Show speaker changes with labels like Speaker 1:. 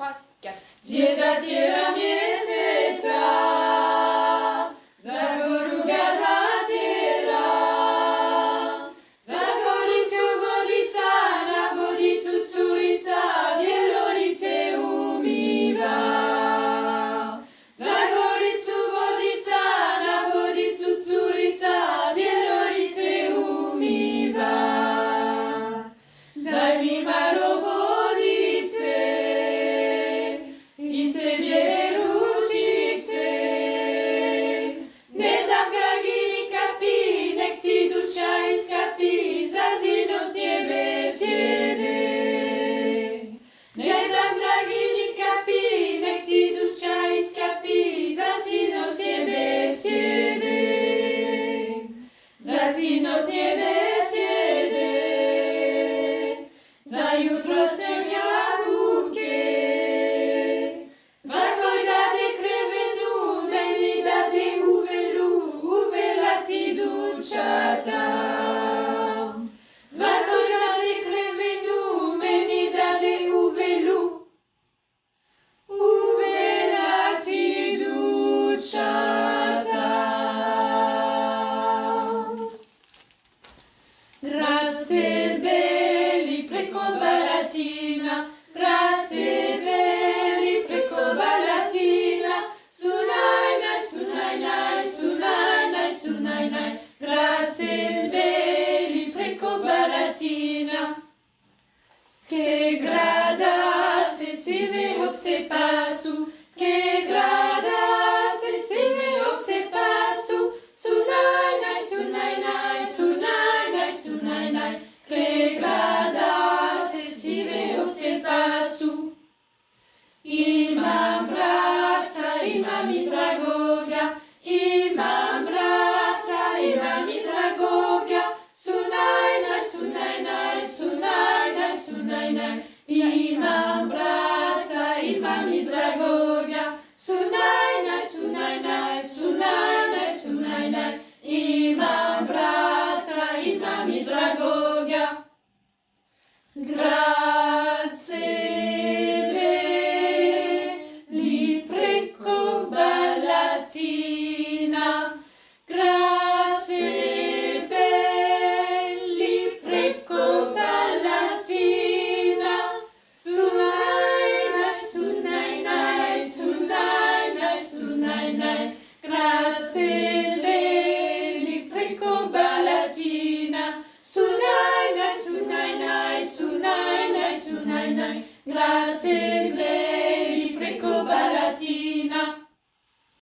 Speaker 1: 3, 4.
Speaker 2: Gdzie zaciera mieseca, za goruga zaciera, za goricą wodica, na wodicu curica, wielolice umywa. Za goricą wodica, na wodicu curica, wielolice umywa. Daj mi malo wodice i z ciebie ručice. Ne dam dragi ni kapi, nek ti duša iskapi, za zino z niebe sjede. Ne dam dragi ni kapi, nek ti duša iskapi, za zino z niebe sjede. Za zino z niebe sjede. Za jutrošnje jabuke. Svakoj dade krevenu, meni dade uvela ti dučata. Svakoj dade krevenu, meni dade uvela ti dučata. Grazie belli preko Balatina, grazie belli preko Balatina, sunajnaj, sunajnaj, sunajnaj, sunajnaj, grazie belli preko Balatina. Che grada se si ve se pasu, che grada se si ve se pasu, sunajnaj, sunajnaj, sunajnaj, sunajnaj, che grada se si ve se pasu. Imam braca, imam i dragoga, imam braca, imam i dragoga, sunajnaj, sunajnaj, sunajnaj, sunajnaj, imam braca, imam i dragoga, sunajnaj, sunajnaj, sunajnaj, sunajnaj, imam braca, imam i dragoga. Grazie belli preko Balatina, grazie belli preko Balatina, sunajnaj, sunajnaj, sunajnaj, sunajnaj, grazie belli preko Balatina, sunajnaj, sunajnaj, sunajnaj, sunajnaj, grazie